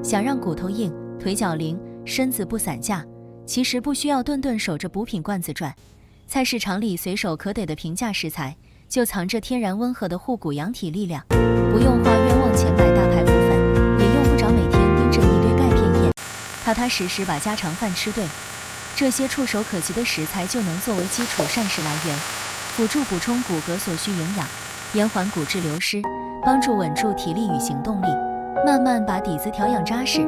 想让骨头硬、腿脚灵、身子不散架，其实不需要顿顿守着补品罐子转。菜市场里随手可得的平价食材，就藏着天然温和的护骨养体力量，不用花冤枉钱买大牌骨粉，也用不着每天盯着一堆钙片咽，踏踏实实把家常饭吃对。这些触手可及的食材就能作为基础膳食来源，辅助补充骨骼所需营养，延缓骨质流失，帮助稳住体力与行动力，慢慢把底子调养扎实。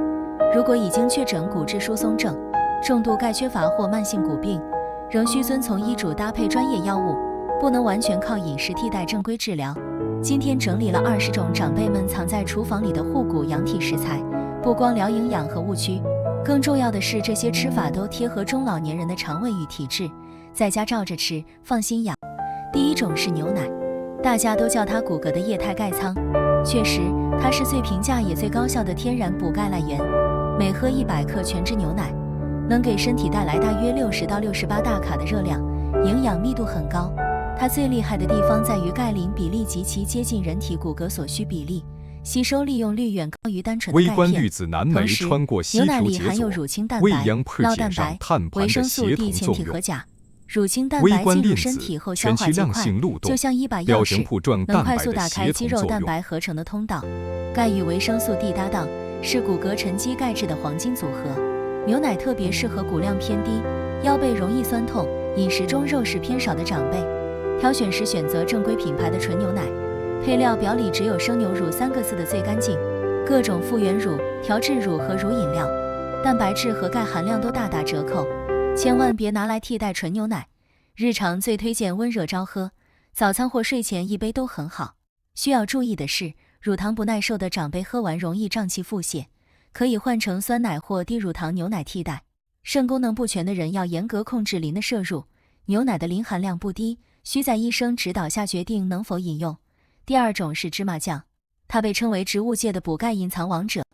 如果已经确诊骨质疏松症、重度钙缺乏或慢性骨病，仍需遵从医嘱搭配专业药物，不能完全靠饮食替代正规治疗。今天整理了20种长辈们藏在厨房里的护骨养体食材，不光聊营养和误区，更重要的是这些吃法都贴合中老年人的肠胃与体质，在家照着吃，放心养。第一种是牛奶，大家都叫它骨骼的液态钙仓，确实，它是最平价也最高效的天然补钙来源。每喝100克全脂牛奶，能给身体带来大约60到68大卡的热量，营养密度很高。它最厉害的地方在于钙磷比例极其接近人体骨骼所需比例，吸收利用率远高于单纯的钙片。微观粒子蓝莓穿过稀牛奶里除解含有锁，乳清蛋白、未央配酪蛋白、碱上碳维盘的生素协 D、同作前体和用。钾。乳清蛋微白进入观粒子身体后消全其量化极快，性路动，就像一把钥标形匙，铺状能蛋白的快速打开协肌肉蛋同作用。白合成的通道。钙与维生素 D 搭档，是骨骼沉积钙质的黄金组合。牛奶特别适合骨量偏低、腰背容易酸痛、饮食中肉食偏少的长辈。挑选时选择正规品牌的纯牛奶，配料表里只有生牛乳3个字的最干净，各种复原乳、调制乳和乳饮料，蛋白质和钙含量都大打折扣，千万别拿来替代纯牛奶。日常最推荐温热招喝，早餐或睡前1杯都很好。需要注意的是，乳糖不耐受的长辈喝完容易胀气腹泻，可以换成酸奶或低乳糖牛奶替代。肾功能不全的人要严格控制磷的摄入，牛奶的磷含量不低，需在医生指导下决定能否饮用。第二种是芝麻酱，它被称为植物界的补钙隐藏王者。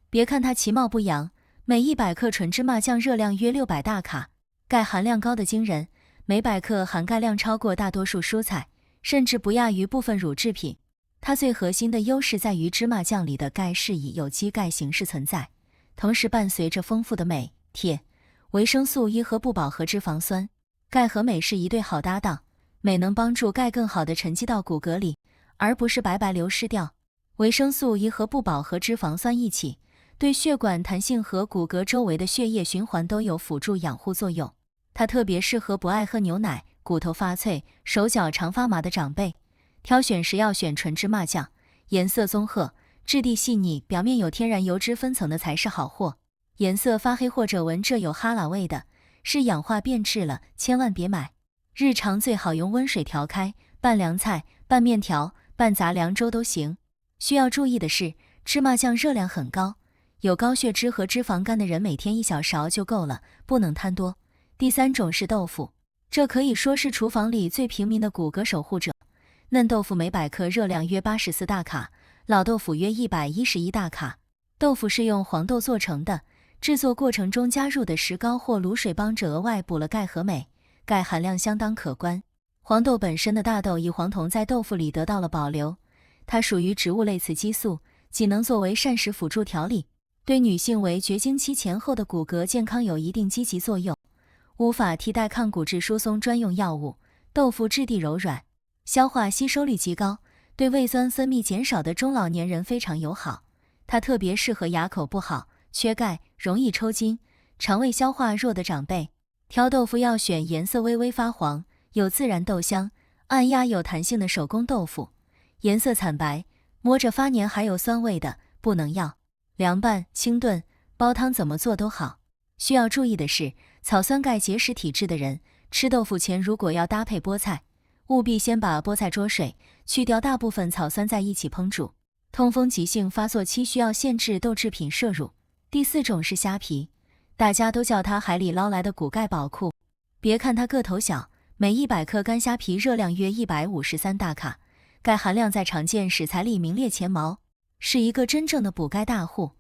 别看它其貌不扬，每100克纯芝麻酱热量约600大卡，钙含量高得惊人，每100克含钙量超过大多数蔬菜，甚至不亚于部分乳制品。它最核心的优势在于芝麻酱里的钙是以有机钙形式存在，同时伴随着丰富的镁、铁、维生素 E 和不饱和脂肪酸。钙和镁是一对好搭档，镁能帮助钙更好地沉积到骨骼里，而不是白白流失掉。维生素 E 和不饱和脂肪酸一起，对血管弹性和骨骼周围的血液循环都有辅助养护作用。它特别适合不爱喝牛奶、骨头发脆、手脚常发麻的长辈。挑选时要选纯芝麻酱，颜色棕褐，质地细腻，表面有天然油脂分层的才是好货。颜色发黑或者闻着有哈喇味的，是氧化变质了，千万别买。日常最好用温水调开，拌凉菜、拌面条、拌杂粮粥都行。需要注意的是，芝麻酱热量很高，有高血脂和脂肪肝的人每天1小勺就够了，不能贪多。第三种是豆腐，这可以说是厨房里最平民的骨骼守护者。嫩豆腐每100克热量约84大卡，老豆腐约111大卡。豆腐是用黄豆做成的，制作过程中加入的石膏或卤水帮着额外补了钙和镁，钙含量相当可观。黄豆本身的大豆异黄酮在豆腐里得到了保留，它属于植物类雌激素，仅能作为膳食辅助调理，对女性为绝经期前后的骨骼健康有一定积极作用，无法替代抗骨质疏松专用药物。豆腐质地柔软，消化吸收率极高，对胃酸分泌减少的中老年人非常友好。它特别适合牙口不好、缺钙、容易抽筋、肠胃消化弱的长辈。挑豆腐要选颜色微微发黄、有自然豆香、按压有弹性的手工豆腐，颜色惨白、摸着发黏还有酸味的不能要。凉拌、清炖、煲汤怎么做都好。需要注意的是，草酸钙结石体质的人吃豆腐前如果要搭配菠菜，务必先把菠菜焯水，去掉大部分草酸再一起烹煮。痛风急性发作期需要限制豆制品摄入。第四种是虾皮，大家都叫它海里捞来的骨钙宝库。别看它个头小，每100克干虾皮热量约153大卡，钙含量在常见食材里名列前茅，是一个真正的补钙大户。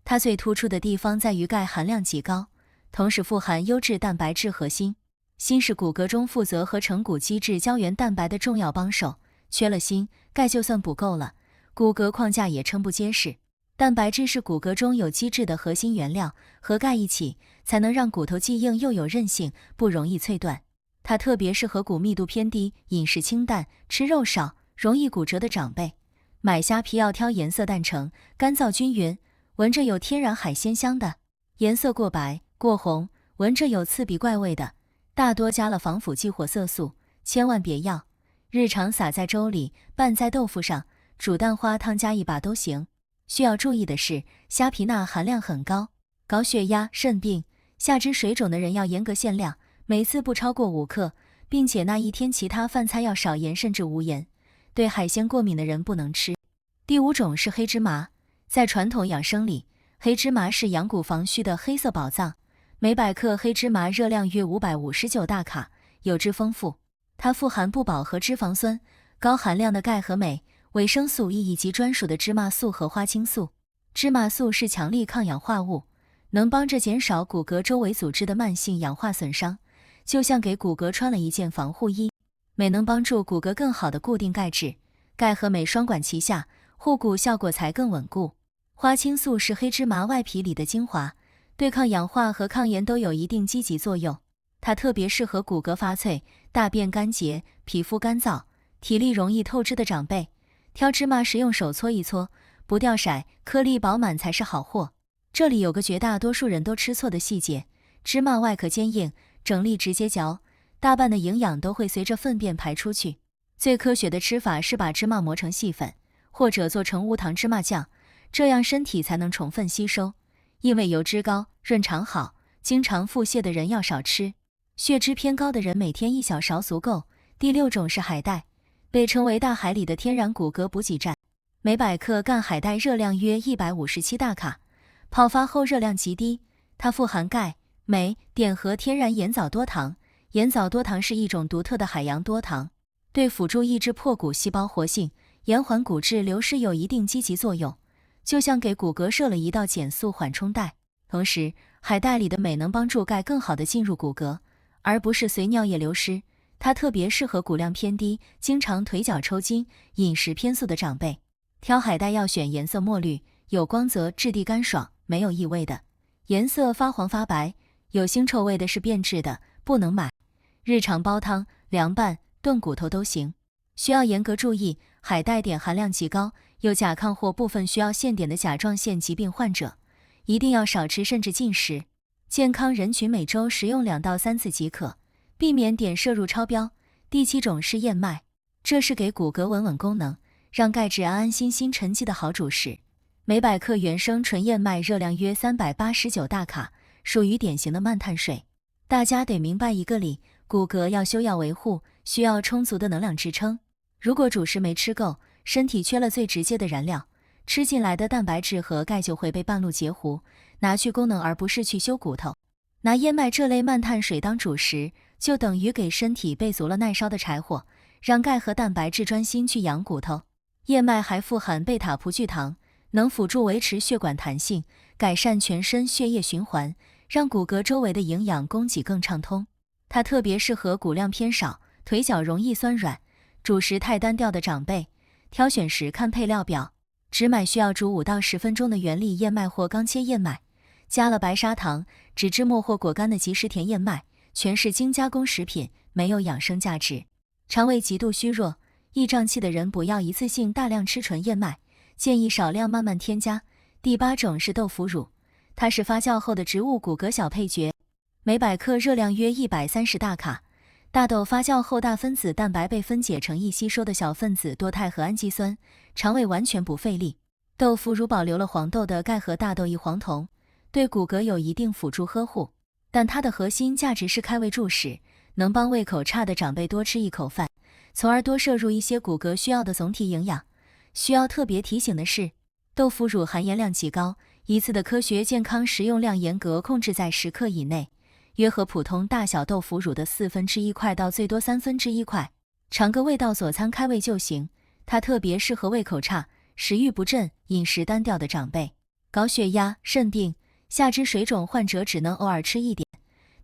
它最突出的地方在于钙含量极高，同时富含优质蛋白质和锌。锌是骨骼中负责合成骨基质胶原蛋白的重要帮手，缺了锌，钙就算补够了，骨骼框架也撑不结实。蛋白质是骨骼中有机质的核心原料，和钙一起才能让骨头既硬又有韧性，不容易脆断。它特别适合骨密度偏低、饮食清淡、吃肉少、容易骨折的长辈。买虾皮要挑颜色淡橙、干燥均匀，闻着有天然海鲜香的；颜色过白、过红，闻着有刺鼻怪味的，大多加了防腐剂或色素，千万别要。日常撒在粥里，拌在豆腐上，煮蛋花汤加一把都行。需要注意的是，虾皮钠含量很高，高血压、肾病、下肢水肿的人要严格限量，每次不超过5克，并且那一天其他饭菜要少盐甚至无盐。对海鲜过敏的人不能吃。第5种是黑芝麻，在传统养生里，黑芝麻是养骨防虚的黑色宝藏。每百克黑芝麻热量约559大卡，油脂丰富。它富含不饱和脂肪酸、高含量的钙和镁、维生素 E 以及专属的芝麻素和花青素。芝麻素是强力抗氧化物，能帮着减少骨骼周围组织的慢性氧化损伤，就像给骨骼穿了一件防护衣。镁能帮助骨骼更好地固定钙质，钙和镁双管齐下，护骨效果才更稳固。花青素是黑芝麻外皮里的精华，对抗氧化和抗炎都有一定积极作用。它特别适合骨骼发脆、大便干结、皮肤干燥、体力容易透支的长辈。挑芝麻时用手搓一搓，不掉色，颗粒饱满才是好货。这里有个绝大多数人都吃错的细节：芝麻外壳坚硬，整粒直接嚼，大半的营养都会随着粪便排出去。最科学的吃法是把芝麻磨成细粉，或者做成无糖芝麻酱，这样身体才能充分吸收。因为油脂高，润肠好，经常腹泻的人要少吃。血脂偏高的人每天1小勺足够。第6种是海带，被称为大海里的天然骨骼补给站。每百克干海带热量约157大卡，泡发后热量极低。它富含钙、镁、碘和天然盐藻多糖。盐藻多糖是一种独特的海洋多糖，对辅助抑制破骨细胞活性、延缓骨质流失有一定积极作用，就像给骨骼设了一道减速缓冲带。同时，海带里的镁能帮助钙更好地进入骨骼，而不是随尿液流失。它特别适合骨量偏低、经常腿脚抽筋、饮食偏素的长辈。挑海带要选颜色墨绿、有光泽、质地干爽、没有异味的。颜色发黄发白、有腥臭味的是变质的，不能买。日常煲汤、凉拌、炖骨头都行。需要严格注意，海带碘含量极高，有甲亢或部分需要限碘的甲状腺疾病患者，一定要少吃甚至禁食。健康人群每周食用2到3次即可，避免碘摄入超标。第7种是燕麦，这是给骨骼稳稳功能，让钙质安安心心沉积的好主食。每百克原生纯燕麦热量约389大卡，属于典型的慢碳水。大家得明白一个理，骨骼要修要维护，需要充足的能量支撑。如果主食没吃够，身体缺了最直接的燃料，吃进来的蛋白质和钙就会被半路截胡，拿去功能而不是去修骨头。拿燕麦这类慢碳水当主食，就等于给身体备足了耐烧的柴火，让钙和蛋白质专心去养骨头。燕麦还富含贝塔葡聚糖，能辅助维持血管弹性，改善全身血液循环，让骨骼周围的营养供给更畅通。它特别适合骨量偏少、腿脚容易酸软、主食太单调的长辈。挑选时看配料表，只买需要煮5到10分钟的原粒燕麦或刚切燕麦，加了白砂糖、只制末或果干的即食甜燕麦，全是精加工食品，没有养生价值。肠胃极度虚弱、易胀气的人不要一次性大量吃纯燕麦，建议少量慢慢添加。第8种是豆腐乳，它是发酵后的植物骨骼小配角，每百克热量约130大卡。大豆发酵后，大分子蛋白被分解成易吸收的小分子多肽和氨基酸，肠胃完全不费力。豆腐乳保留了黄豆的钙和大豆异黄酮，对骨骼有一定辅助呵护，但它的核心价值是开胃助食，能帮胃口差的长辈多吃一口饭，从而多摄入一些骨骼需要的总体营养。需要特别提醒的是，豆腐乳含盐量极高，一次的科学健康食用量严格控制在10克以内，约合普通大小豆腐乳的1/4块到最多1/3块，尝个味道佐餐开胃就行。它特别适合胃口差、食欲不振、饮食单调的长辈。高血压、肾病、下肢水肿患者只能偶尔吃一点，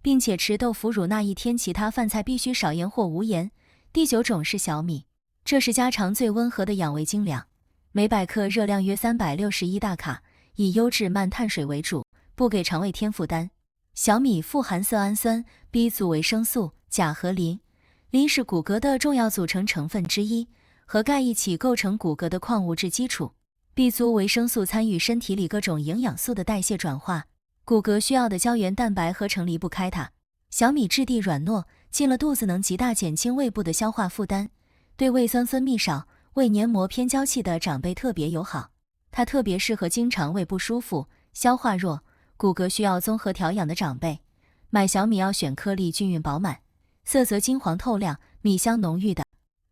并且吃豆腐乳那一天其他饭菜必须少盐或无盐。第9种是小米，这是家常最温和的养胃精粮，每百克热量约361大卡，以优质慢碳水为主，不给肠胃添负担。小米富含色氨酸、B 族维生素、钾和磷。磷是骨骼的重要组成成分之一，和钙一起构成骨骼的矿物质基础。B 族维生素参与身体里各种营养素的代谢转化，骨骼需要的胶原蛋白合成离不开它。小米质地软糯，进了肚子能极大减轻胃部的消化负担，对胃酸分泌少、胃黏膜偏娇气的长辈特别友好。它特别适合经常胃不舒服、消化弱、骨骼需要综合调养的长辈。买小米要选颗粒均匀饱满、色泽金黄透亮、米香浓郁的。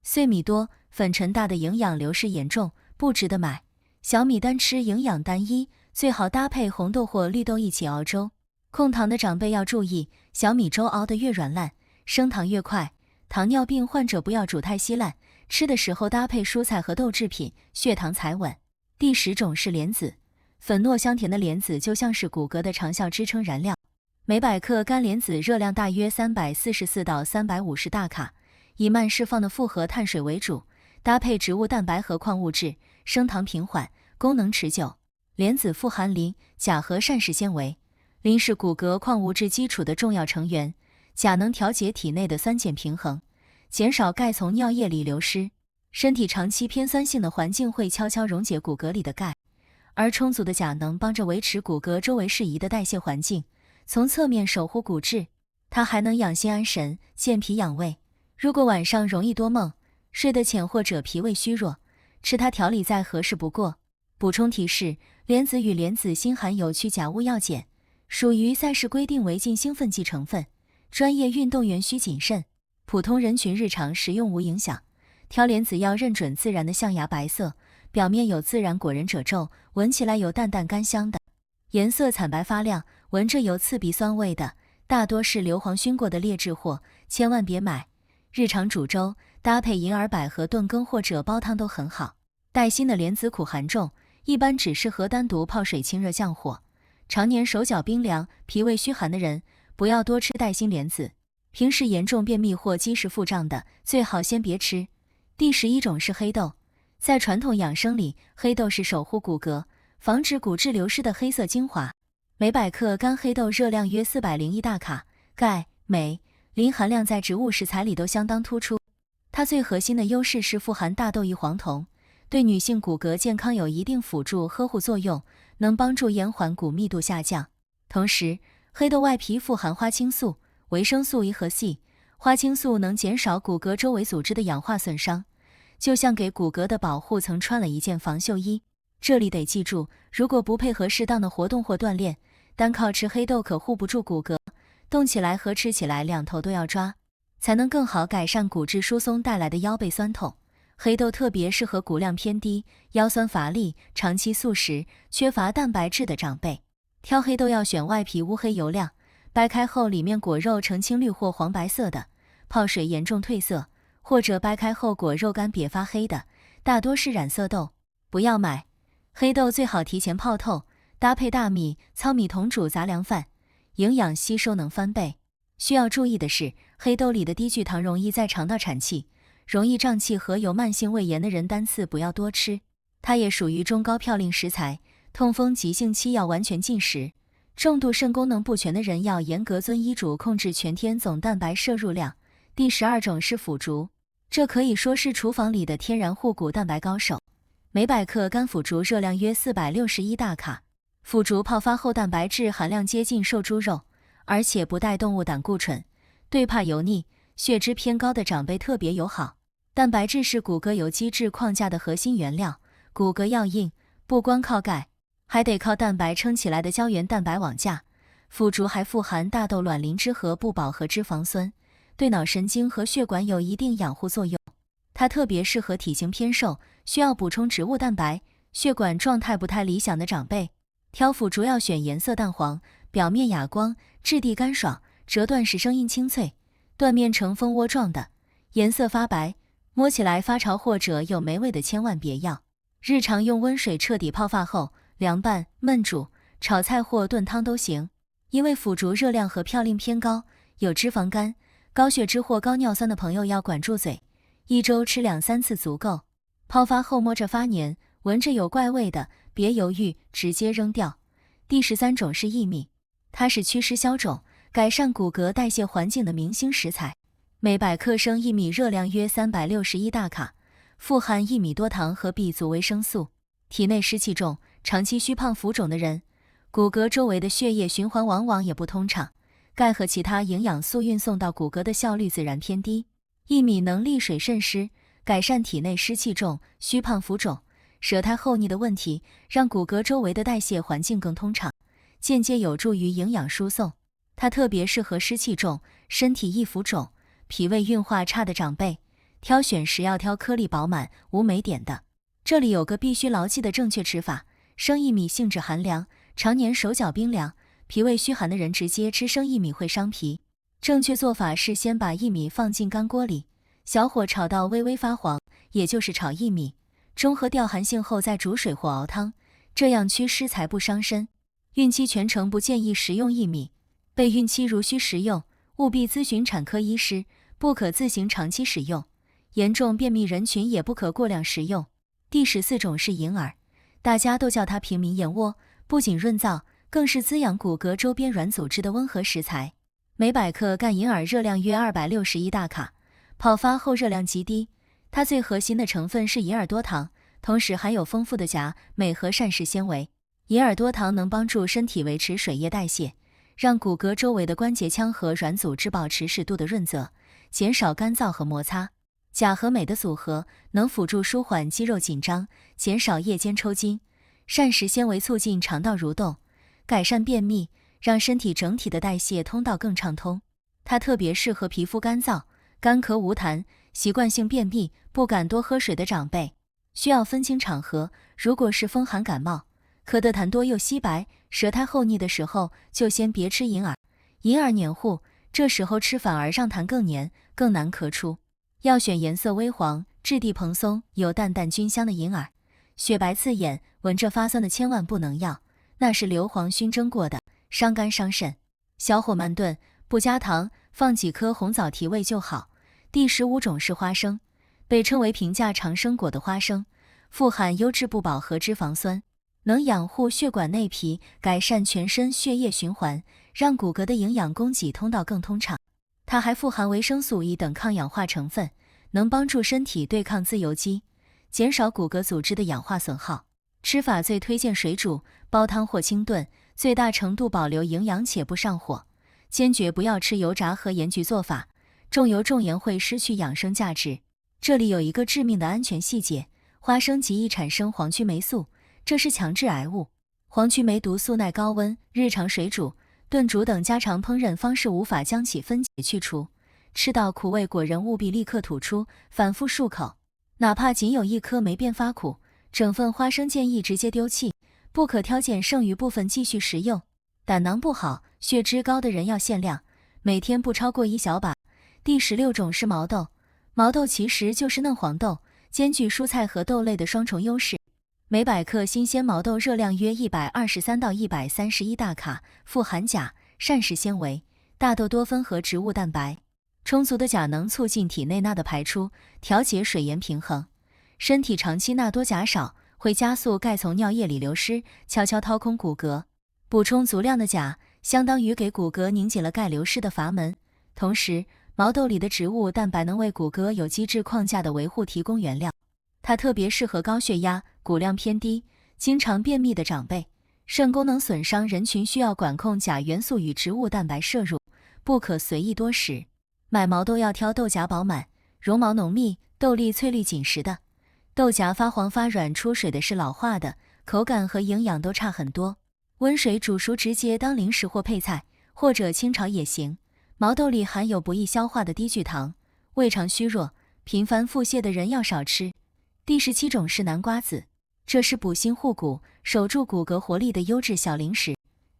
碎米多、粉尘大的营养流失严重，不值得买。小米单吃营养单一，最好搭配红豆或绿豆一起熬粥。控糖的长辈要注意，小米粥熬得越软烂，升糖越快。糖尿病患者不要煮太稀烂，吃的时候搭配蔬菜和豆制品，血糖才稳。第10种是莲子，粉糯香甜的莲子就像是骨骼的长效支撑燃料。每百克干莲子热量大约344到350大卡，以慢释放的复合碳水为主，搭配植物蛋白和矿物质，升糖平缓，功能持久。莲子富含磷、钾和膳食纤维。磷是骨骼矿物质基础的重要成员，钾能调节体内的酸碱平衡，减少钙从尿液里流失。身体长期偏酸性的环境会悄悄溶解骨骼里的钙，而充足的钾能帮着维持骨骼周围适宜的代谢环境，从侧面守护骨质。它还能养心安神、健脾养胃。如果晚上容易多梦、睡得浅或者脾胃虚弱，吃它调理再合适不过。补充提示：莲子与莲子锌含有去钾物药碱，属于赛事规定违禁兴奋剂成分，专业运动员需谨慎，普通人群日常食用无影响。挑莲子要认准自然的象牙白色，表面有自然果仁褶皱，闻起来有淡淡甘香的，颜色惨白发亮，闻着有刺鼻酸味的，大多是硫磺熏过的劣质货，千万别买。日常煮粥，搭配银耳百合炖羹或者煲汤都很好。带芯的莲子苦寒重，一般只适合单独泡水清热降火。常年手脚冰凉、脾胃虚寒的人，不要多吃带芯莲子。平时严重便秘或积食腹胀的，最好先别吃。第11种是黑豆。在传统养生里，黑豆是守护骨骼、防止骨质流失的黑色精华。每百克干黑豆热量约401大卡，钙、镁、磷含量在植物食材里都相当突出。它最核心的优势是富含大豆异黄酮，对女性骨骼健康有一定辅助呵护作用，能帮助延缓骨密度下降。同时，黑豆外皮富含花青素、维生素 E 和 C， 花青素能减少骨骼周围组织的氧化损伤，就像给骨骼的保护层穿了一件防锈衣。这里得记住，如果不配合适当的活动或锻炼，单靠吃黑豆可护不住骨骼，动起来和吃起来两头都要抓，才能更好改善骨质疏松带来的腰背酸痛。黑豆特别适合骨量偏低、腰酸乏力、长期素食、缺乏蛋白质的长辈。挑黑豆要选外皮乌黑油亮，掰开后里面果肉呈青绿或黄白色的，泡水严重褪色，或者掰开后果肉干瘪发黑的，大多是染色豆，不要买。黑豆最好提前泡透，搭配大米、糙米同煮杂粮饭，营养吸收能翻倍。需要注意的是，黑豆里的低聚糖容易在肠道产气，容易胀气和有慢性胃炎的人单次不要多吃。它也属于中高嘌呤食材，痛风急性期要完全禁食。重度肾功能不全的人要严格遵医嘱控制全天总蛋白摄入量。第12种是腐竹，这可以说是厨房里的天然护骨蛋白高手。每百克干腐竹热量约461大卡，腐竹泡发后蛋白质含量接近瘦猪肉，而且不带动物胆固醇，对怕油腻、血脂偏高的长辈特别友好。蛋白质是骨骼有机质框架的核心原料，骨骼要硬，不光靠钙，还得靠蛋白撑起来的胶原蛋白网架。腐竹还富含大豆卵磷脂和不饱和脂肪酸，对脑神经和血管有一定养护作用。它特别适合体型偏瘦、需要补充植物蛋白、血管状态不太理想的长辈。挑腐竹要选颜色淡黄、表面哑光、质地干爽、折断时声音清脆、断面呈蜂窝状的，颜色发白、摸起来发潮或者有霉味的千万别要。日常用温水彻底泡发后，凉拌、焖煮、炒菜或炖汤都行。因为腐竹热量和嘌呤偏高，有脂肪肝、高血脂或高尿酸的朋友要管住嘴，一周吃2-3次足够。泡发后摸着发黏，闻着有怪味的，别犹豫，直接扔掉。第13种是薏米，它是祛湿消肿、改善骨骼代谢环境的明星食材。每100克生薏米热量约361大卡，富含薏米多糖和 B 族维生素。体内湿气重、长期虚胖浮肿的人，骨骼周围的血液循环往往也不通畅，钙和其他营养素运送到骨骼的效率自然偏低。薏米能利水渗湿，改善体内湿气重、虚胖浮肿、舌苔厚腻的问题，让骨骼周围的代谢环境更通畅，间接有助于营养输送。它特别适合湿气重、身体易浮肿、脾胃运化差的长辈，挑选时要挑颗粒饱满、无霉点的。这里有个必须牢记的正确吃法：生薏米性质寒凉，常年手脚冰凉，脾胃虚寒的人直接吃生薏米会伤脾。正确做法是先把薏米放进干锅里，小火炒到微微发黄，也就是炒薏米，中和掉寒性后再煮水或熬汤，这样祛湿才不伤身。孕期全程不建议食用薏米，备孕期如需食用，务必咨询产科医师，不可自行长期使用。严重便秘人群也不可过量食用。第14种是银耳，大家都叫它平民燕窝，不仅润燥，更是滋养骨骼周边软组织的温和食材。每100克干银耳热量约261大卡，泡发后热量极低。它最核心的成分是银耳多糖，同时含有丰富的钾、镁和膳食纤维。银耳多糖能帮助身体维持水液代谢，让骨骼周围的关节腔和软组织保持适度的润泽，减少干燥和摩擦。钾和镁的组合能辅助舒缓肌肉紧张，减少夜间抽筋。膳食纤维促进肠道蠕动，改善便秘，让身体整体的代谢通道更畅通。它特别适合皮肤干燥、干咳无痰、习惯性便秘、不敢多喝水的长辈。需要分清场合，如果是风寒感冒，咳得痰多又稀白、舌苔厚腻的时候，就先别吃银耳。银耳黏糊，这时候吃反而让痰更黏，更难咳出。要选颜色微黄、质地蓬松、有淡淡菌香的银耳。雪白刺眼、闻着发酸的千万不能要，那是硫磺熏蒸过的，伤肝伤肾。小火慢炖，不加糖，放几颗红枣提味就好。第15种是花生，被称为平价长生果的花生，富含优质不饱和脂肪酸，能养护血管内皮，改善全身血液循环，让骨骼的营养供给通道更通畅。它还富含维生素 E 等抗氧化成分，能帮助身体对抗自由基，减少骨骼组织的氧化损耗。吃法最推荐水煮、煲汤或清炖，最大程度保留营养且不上火。坚决不要吃油炸和盐焗做法，重油重盐会失去养生价值。这里有一个致命的安全细节：花生极易产生黄曲霉素，这是强致癌物。黄曲霉毒素耐高温、日常水煮、炖煮等家常烹饪方式无法将其分解去除，吃到苦味果仁务必立刻吐出，反复漱口。哪怕仅有1颗没变发苦，整份花生建议直接丢弃，不可挑拣剩余部分继续食用。胆囊不好、血脂高的人要限量，每天不超过1小把。第16种是毛豆，毛豆其实就是嫩黄豆，兼具蔬菜和豆类的双重优势。每100克新鲜毛豆热量约123到131大卡，富含钾、膳食纤维、大豆多酚和植物蛋白。充足的钾能促进体内钠的排出，调节水盐平衡。身体长期钠多钾少，会加速钙从尿液里流失，悄悄掏空骨骼。补充足量的钾，相当于给骨骼拧紧了钙流失的阀门。同时，毛豆里的植物蛋白能为骨骼有机质框架的维护提供原料。它特别适合高血压、骨量偏低、经常便秘的长辈，肾功能损伤人群需要管控钾元素与植物蛋白摄入，不可随意多食。买毛豆要挑豆荚饱满、绒毛浓密、豆粒翠绿紧实的。豆荚发黄发软出水的是老化的，口感和营养都差很多。温水煮熟直接当零食或配菜，或者清炒也行。毛豆里含有不易消化的低聚糖，胃肠虚弱、频繁腹泻的人要少吃。第17种是南瓜子，这是补心护骨、守住骨骼活力的优质小零食。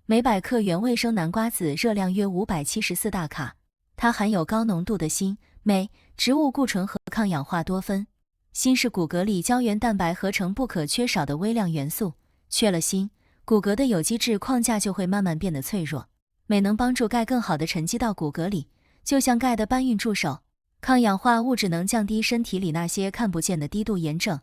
每100克原味生南瓜子热量约574大卡，它含有高浓度的锌、镁、植物固醇和抗氧化多酚。锌是骨骼里胶原蛋白合成不可缺少的微量元素，缺了锌，骨骼的有机质框架就会慢慢变得脆弱。镁能帮助钙更好地沉积到骨骼里，就像钙的搬运助手。抗氧化物质能降低身体里那些看不见的低度炎症，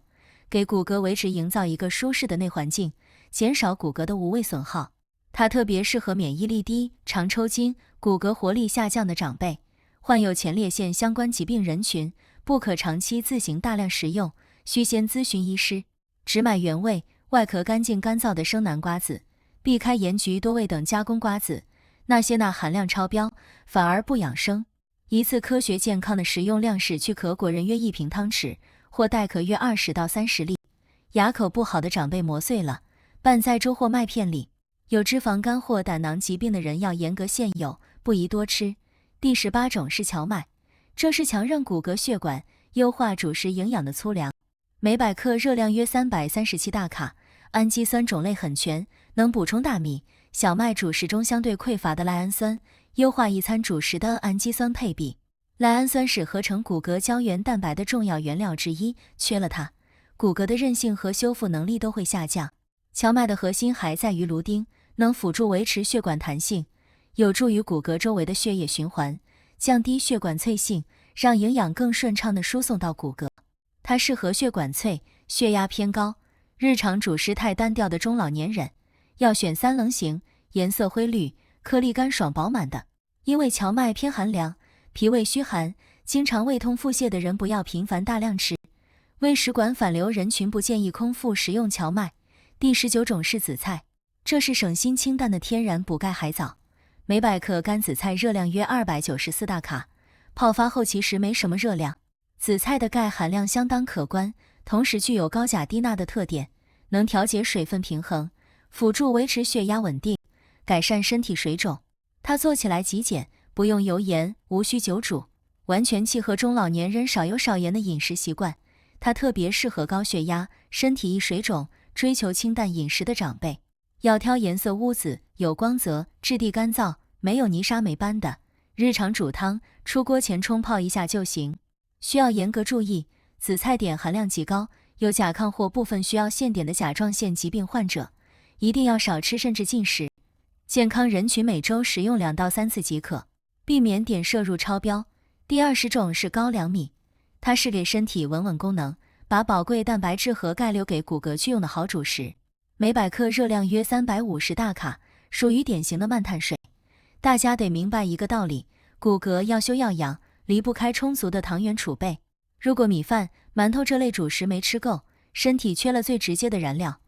给骨骼维持营造一个舒适的内环境，减少骨骼的无谓损耗。它特别适合免疫力低、常抽筋、骨骼活力下降的长辈，患有前列腺相关疾病人群，不可长期自行大量食用，需先咨询医师。只买原味、外壳干净干燥的生南瓜子，避开盐焗多味等加工瓜子，那些钠含量超标，反而不养生。一次科学健康的食用量是去壳果仁约1平汤匙，或带壳约20到30粒。牙口不好的长辈磨碎了，拌在粥或麦片里。有脂肪肝或胆囊疾病的人要严格限油，不宜多吃。第18种是荞麦，这是强韧骨骼血管、优化主食营养的粗粮。每百克热量约337大卡，氨基酸种类很全，能补充大米、小麦主食中相对匮乏的赖氨酸，优化一餐主食的氨基酸配比。赖氨酸是合成骨骼胶原蛋白的重要原料之一，缺了它，骨骼的韧性和修复能力都会下降。荞麦的核心还在于芦丁，能辅助维持血管弹性，有助于骨骼周围的血液循环，降低血管脆性，让营养更顺畅地输送到骨骼。它适合血管脆、血压偏高、日常主食太单调的中老年人，要选3棱形、颜色灰绿、颗粒干爽饱满的。因为荞麦偏寒凉，脾胃虚寒，经常胃痛腹泻的人不要频繁大量吃。胃食管反流人群不建议空腹食用荞麦。第19种是紫菜，这是省心清淡的天然补钙海藻。每百克干紫菜热量约294大卡，泡发后其实没什么热量。紫菜的钙含量相当可观，同时具有高钾低钠的特点，能调节水分平衡，辅助维持血压稳定，改善身体水肿。它做起来极简，不用油盐，无需久煮，完全契合中老年人少油少盐的饮食习惯。它特别适合高血压、身体易水肿、追求清淡饮食的长辈。要挑颜色乌紫、有光泽、质地干燥、没有泥沙霉斑的。日常煮汤，出锅前冲泡一下就行。需要严格注意，紫菜碘含量极高，有甲亢或部分需要限碘的甲状腺疾病患者，一定要少吃甚至禁食。健康人群每周食用2到3次即可，避免碘摄入超标。第20种是高粱米，它是给身体稳稳功能，把宝贵蛋白质和钙留给骨骼去用的好主食。每百克热量约350大卡，属于典型的慢碳水。大家得明白一个道理，骨骼要修要养，离不开充足的糖原储备。如果米饭、馒头这类主食没吃够，身体缺了最直接的燃料，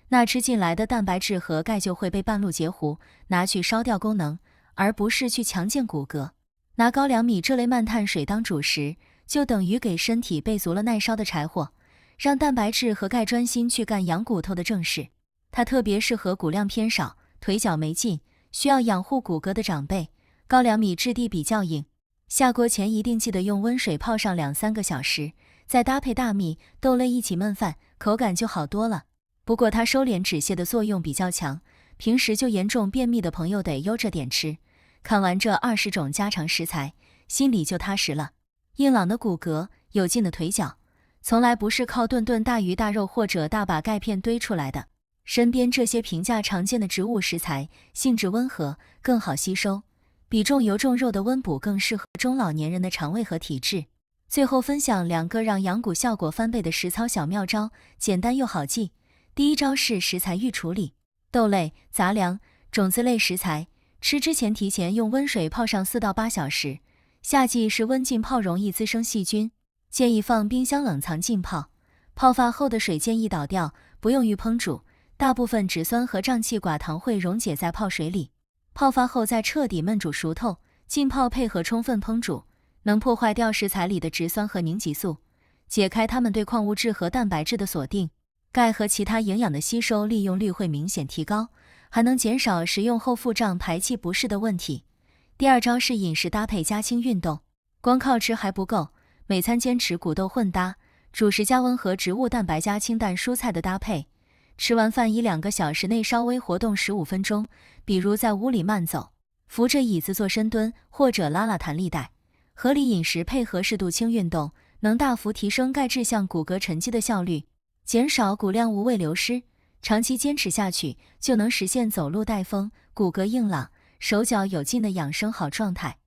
那吃进来的蛋白质和钙就会被半路截胡，拿去烧掉功能，而不是去强健骨骼。拿高粱米这类慢碳水当主食，就等于给身体备足了耐烧的柴火，让蛋白质和钙专心去干养骨头的正事。它特别适合骨量偏少、腿脚没劲、需要养护骨骼的长辈。高粱米质地比较硬，下锅前一定记得用温水泡上2-3个小时，再搭配大米、豆类一起焖饭，口感就好多了。不过它收敛止泻的作用比较强，平时就严重便秘的朋友得悠着点吃。看完这20种家常食材，心里就踏实了。硬朗的骨骼，有劲的腿脚，从来不是靠顿顿大鱼大肉或者大把钙片堆出来的。身边这些平价常见的植物食材，性质温和，更好吸收，比重油重肉的温补更适合中老年人的肠胃和体质。最后分享2个让养骨效果翻倍的实操小妙招，简单又好记。第一招是食材预处理。豆类、杂粮、种子类食材，吃之前提前用温水泡上4到8小时。夏季是温浸泡容易滋生细菌，建议放冰箱冷藏浸泡。泡发后的水建议倒掉，不用预烹煮。大部分脂酸和胀气寡糖会溶解在泡水里，泡发后再彻底焖煮熟透，浸泡配合充分烹煮，能破坏掉食材里的植酸和凝集素，解开它们对矿物质和蛋白质的锁定，钙和其他营养的吸收利用率会明显提高，还能减少食用后腹胀排气不适的问题。第2招是饮食搭配加轻运动，光靠吃还不够，每餐坚持谷豆混搭，主食加温和植物蛋白加清淡蔬菜的搭配。吃完饭1-2个小时内稍微活动15分钟，比如在屋里慢走，扶着椅子做深蹲，或者拉拉弹力带。合理饮食配合适度轻运动，能大幅提升钙质向骨骼沉积的效率，减少骨量无谓流失。长期坚持下去，就能实现走路带风、骨骼硬朗、手脚有劲的养生好状态。